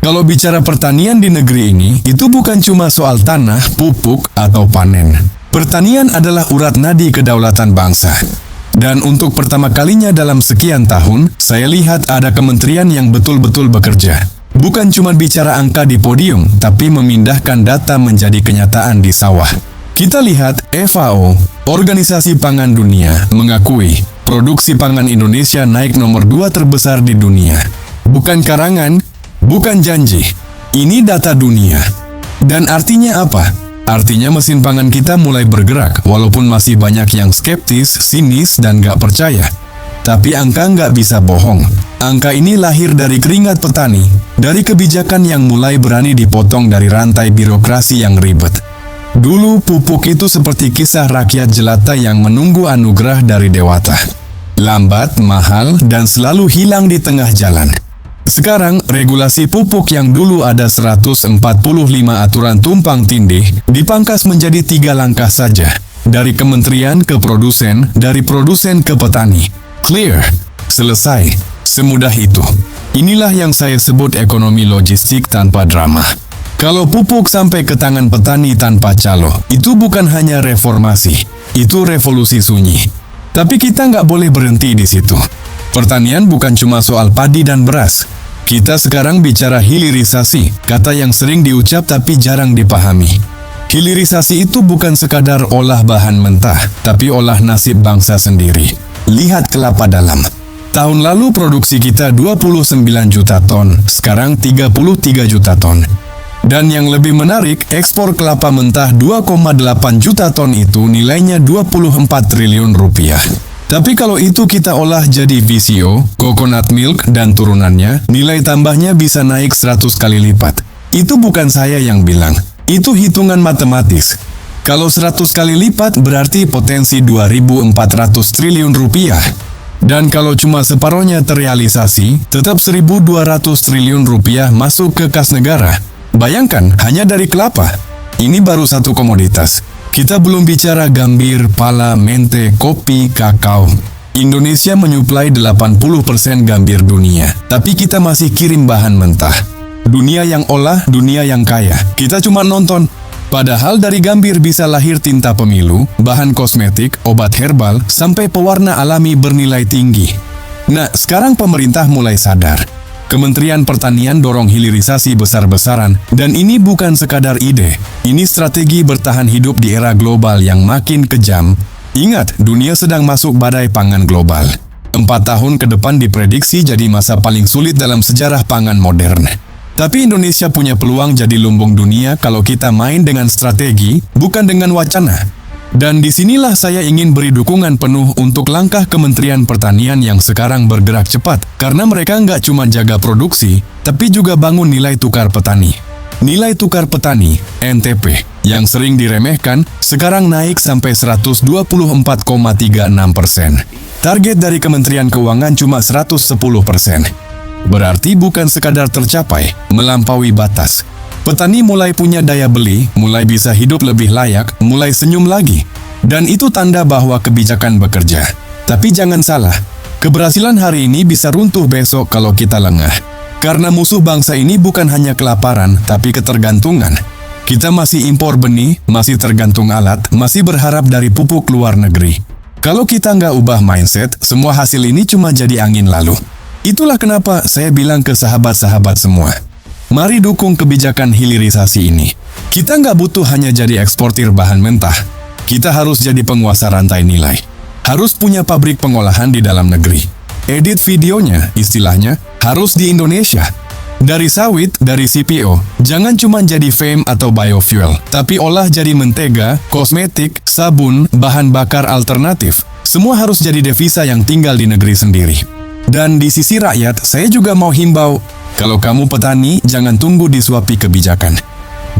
Kalau bicara pertanian di negeri ini, itu bukan cuma soal tanah, pupuk, atau panen. Pertanian adalah urat nadi kedaulatan bangsa. Dan untuk pertama kalinya dalam sekian tahun, saya lihat ada kementerian yang betul-betul bekerja. Bukan cuma bicara angka di podium, tapi memindahkan data menjadi kenyataan di sawah. Kita lihat FAO, Organisasi Pangan Dunia, mengakui produksi pangan Indonesia naik nomor 2 terbesar di dunia. Bukan karangan, bukan janji. Ini data dunia. Dan artinya apa? Artinya mesin pangan kita mulai bergerak, walaupun masih banyak yang skeptis, sinis, dan gak percaya. Tapi angka nggak bisa bohong. Angka ini lahir dari keringat petani, dari kebijakan yang mulai berani dipotong dari rantai birokrasi yang ribet. Dulu pupuk itu seperti kisah rakyat jelata yang menunggu anugerah dari dewata. Lambat, mahal, dan selalu hilang di tengah jalan. Sekarang, regulasi pupuk yang dulu ada 145 aturan tumpang tindih dipangkas menjadi 3 langkah saja. Dari kementerian ke produsen, dari produsen ke petani. Clear. Selesai. Semudah itu. Inilah yang saya sebut ekonomi logistik tanpa drama. Kalau pupuk sampai ke tangan petani tanpa calo, itu bukan hanya reformasi. Itu revolusi sunyi. Tapi kita nggak boleh berhenti di situ. Pertanian bukan cuma soal padi dan beras. Kita sekarang bicara hilirisasi, kata yang sering diucap tapi jarang dipahami. Hilirisasi itu bukan sekadar olah bahan mentah, tapi olah nasib bangsa sendiri. Lihat kelapa dalam. Tahun lalu produksi kita 29 juta ton, sekarang 33 juta ton. Dan yang lebih menarik, ekspor kelapa mentah 2,8 juta ton itu nilainya 24 triliun rupiah. Tapi kalau itu kita olah jadi VCO, coconut milk, dan turunannya, nilai tambahnya bisa naik 100 kali lipat. Itu bukan saya yang bilang, itu hitungan matematis. Kalau 100 kali lipat berarti potensi 2.400 triliun rupiah. Dan kalau cuma separohnya terrealisasi, tetap 1.200 triliun rupiah masuk ke kas negara. Bayangkan, hanya dari kelapa. Ini baru satu komoditas. Kita belum bicara gambir, pala, mente, kopi, kakao. Indonesia menyuplai 80% gambir dunia, tapi kita masih kirim bahan mentah. Dunia yang olah, dunia yang kaya. Kita cuma nonton. Padahal dari gambir bisa lahir tinta pemilu, bahan kosmetik, obat herbal, sampai pewarna alami bernilai tinggi. Nah, sekarang pemerintah mulai sadar. Kementerian Pertanian dorong hilirisasi besar-besaran, dan ini bukan sekadar ide. Ini strategi bertahan hidup di era global yang makin kejam. Ingat, dunia sedang masuk badai pangan global. 4 tahun ke depan diprediksi jadi masa paling sulit dalam sejarah pangan modern. Tapi Indonesia punya peluang jadi lumbung dunia kalau kita main dengan strategi, bukan dengan wacana. Dan disinilah saya ingin beri dukungan penuh untuk langkah Kementerian Pertanian yang sekarang bergerak cepat, karena mereka nggak cuma jaga produksi, tapi juga bangun nilai tukar petani. Nilai tukar petani, NTP, yang sering diremehkan, sekarang naik sampai 124,36%. Target dari Kementerian Keuangan cuma 110%. Berarti bukan sekadar tercapai, melampaui batas. Petani mulai punya daya beli, mulai bisa hidup lebih layak, mulai senyum lagi. Dan itu tanda bahwa kebijakan bekerja. Tapi jangan salah, keberhasilan hari ini bisa runtuh besok kalau kita lengah. Karena musuh bangsa ini bukan hanya kelaparan, tapi ketergantungan. Kita masih impor benih, masih tergantung alat, masih berharap dari pupuk luar negeri. Kalau kita nggak ubah mindset, semua hasil ini cuma jadi angin lalu. Itulah kenapa saya bilang ke sahabat-sahabat semua. Mari dukung kebijakan hilirisasi ini. Kita nggak butuh hanya jadi eksportir bahan mentah. Kita harus jadi penguasa rantai nilai. Harus punya pabrik pengolahan di dalam negeri. Edit videonya, istilahnya, harus di Indonesia. Dari sawit, dari CPO, jangan cuma jadi fame atau biofuel, tapi olah jadi mentega, kosmetik, sabun, bahan bakar alternatif. Semua harus jadi devisa yang tinggal di negeri sendiri. Dan di sisi rakyat, saya juga mau himbau, kalau kamu petani, jangan tunggu disuapi kebijakan.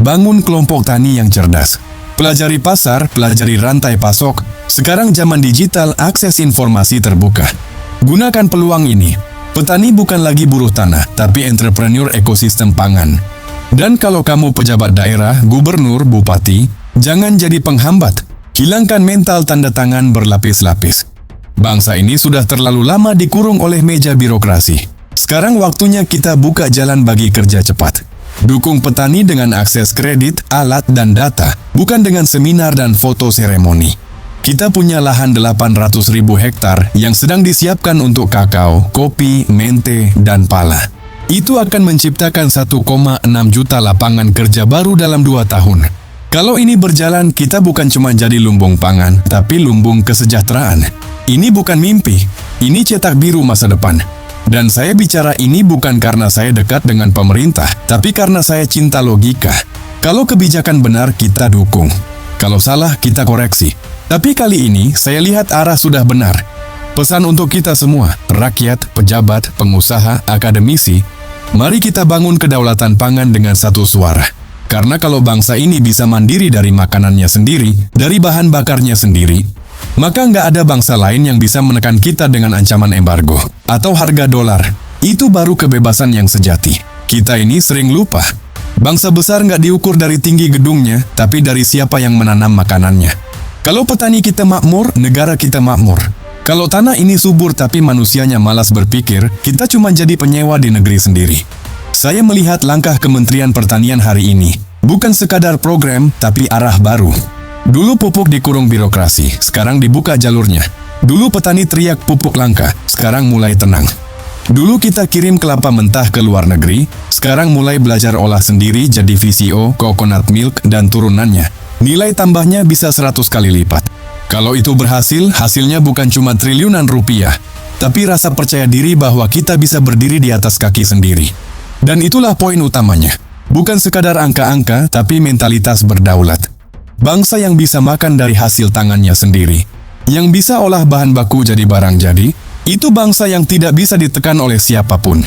Bangun kelompok tani yang cerdas. Pelajari pasar, pelajari rantai pasok. Sekarang zaman digital, akses informasi terbuka. Gunakan peluang ini. Petani bukan lagi buruh tanah, tapi entrepreneur ekosistem pangan. Dan kalau kamu pejabat daerah, gubernur, bupati, jangan jadi penghambat. Hilangkan mental tanda tangan berlapis-lapis. Bangsa ini sudah terlalu lama dikurung oleh meja birokrasi. Sekarang waktunya kita buka jalan bagi kerja cepat. Dukung petani dengan akses kredit, alat, dan data, bukan dengan seminar dan foto seremoni. Kita punya lahan 800.000 hektar yang sedang disiapkan untuk kakao, kopi, mente, dan pala. Itu akan menciptakan 1,6 juta lapangan kerja baru dalam 2 tahun. Kalau ini berjalan, kita bukan cuma jadi lumbung pangan, tapi lumbung kesejahteraan. Ini bukan mimpi, ini cetak biru masa depan. Dan saya bicara ini bukan karena saya dekat dengan pemerintah, tapi karena saya cinta logika. Kalau kebijakan benar, kita dukung. Kalau salah, kita koreksi. Tapi kali ini, saya lihat arah sudah benar. Pesan untuk kita semua, rakyat, pejabat, pengusaha, akademisi, mari kita bangun kedaulatan pangan dengan satu suara. Karena kalau bangsa ini bisa mandiri dari makanannya sendiri, dari bahan bakarnya sendiri, maka nggak ada bangsa lain yang bisa menekan kita dengan ancaman embargo atau harga dolar. Itu baru kebebasan yang sejati. Kita ini sering lupa. Bangsa besar nggak diukur dari tinggi gedungnya, tapi dari siapa yang menanam makanannya. Kalau petani kita makmur, negara kita makmur. Kalau tanah ini subur tapi manusianya malas berpikir, kita cuma jadi penyewa di negeri sendiri. Saya melihat langkah Kementerian Pertanian hari ini, bukan sekadar program, tapi arah baru. Dulu pupuk dikurung birokrasi, sekarang dibuka jalurnya. Dulu petani teriak pupuk langka, sekarang mulai tenang. Dulu kita kirim kelapa mentah ke luar negeri, sekarang mulai belajar olah sendiri jadi VCO, coconut milk, dan turunannya. Nilai tambahnya bisa 100 kali lipat. Kalau itu berhasil, hasilnya bukan cuma triliunan rupiah, tapi rasa percaya diri bahwa kita bisa berdiri di atas kaki sendiri. Dan itulah poin utamanya. Bukan sekadar angka-angka, tapi mentalitas berdaulat. Bangsa yang bisa makan dari hasil tangannya sendiri, yang bisa olah bahan baku jadi barang jadi, itu bangsa yang tidak bisa ditekan oleh siapapun.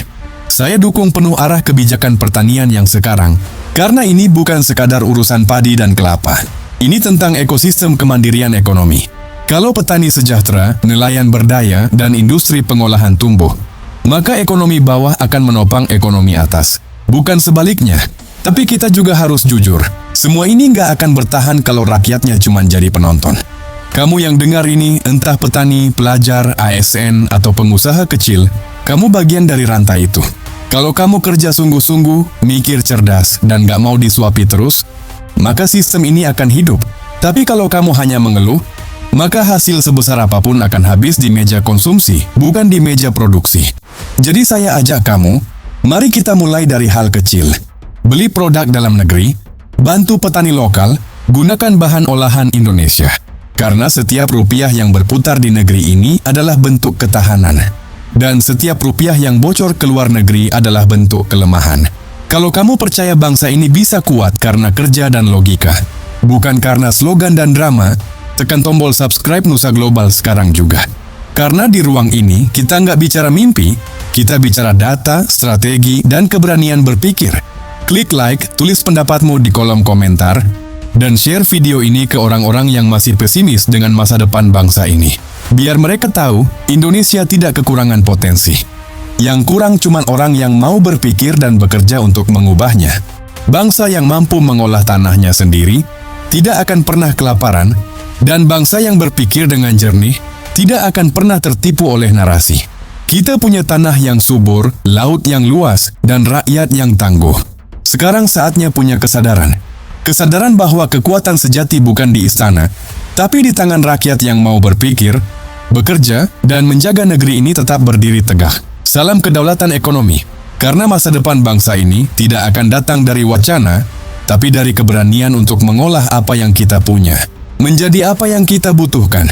Saya dukung penuh arah kebijakan pertanian yang sekarang, karena ini bukan sekadar urusan padi dan kelapa. Ini tentang ekosistem kemandirian ekonomi. Kalau petani sejahtera, nelayan berdaya, dan industri pengolahan tumbuh, maka ekonomi bawah akan menopang ekonomi atas. Bukan sebaliknya. Tapi kita juga harus jujur, semua ini nggak akan bertahan kalau rakyatnya cuma jadi penonton. Kamu yang dengar ini, entah petani, pelajar, ASN, atau pengusaha kecil, kamu bagian dari rantai itu. Kalau kamu kerja sungguh-sungguh, mikir cerdas, dan nggak mau disuapi terus, maka sistem ini akan hidup. Tapi kalau kamu hanya mengeluh, maka hasil sebesar apapun akan habis di meja konsumsi, bukan di meja produksi. Jadi saya ajak kamu, mari kita mulai dari hal kecil. Beli produk dalam negeri, bantu petani lokal, gunakan bahan olahan Indonesia. Karena setiap rupiah yang berputar di negeri ini adalah bentuk ketahanan. Dan setiap rupiah yang bocor ke luar negeri adalah bentuk kelemahan. Kalau kamu percaya bangsa ini bisa kuat karena kerja dan logika, bukan karena slogan dan drama, tekan tombol subscribe Nusa Global sekarang juga. Karena di ruang ini, kita nggak bicara mimpi, kita bicara data, strategi, dan keberanian berpikir. Klik like, tulis pendapatmu di kolom komentar, dan share video ini ke orang-orang yang masih pesimis dengan masa depan bangsa ini. Biar mereka tahu, Indonesia tidak kekurangan potensi. Yang kurang cuma orang yang mau berpikir dan bekerja untuk mengubahnya. Bangsa yang mampu mengolah tanahnya sendiri, tidak akan pernah kelaparan, dan bangsa yang berpikir dengan jernih, tidak akan pernah tertipu oleh narasi. Kita punya tanah yang subur, laut yang luas, dan rakyat yang tangguh. Sekarang saatnya punya kesadaran. Kesadaran bahwa kekuatan sejati bukan di istana, tapi di tangan rakyat yang mau berpikir, bekerja, dan menjaga negeri ini tetap berdiri tegak. Salam kedaulatan ekonomi, karena masa depan bangsa ini tidak akan datang dari wacana, tapi dari keberanian untuk mengolah apa yang kita punya, menjadi apa yang kita butuhkan.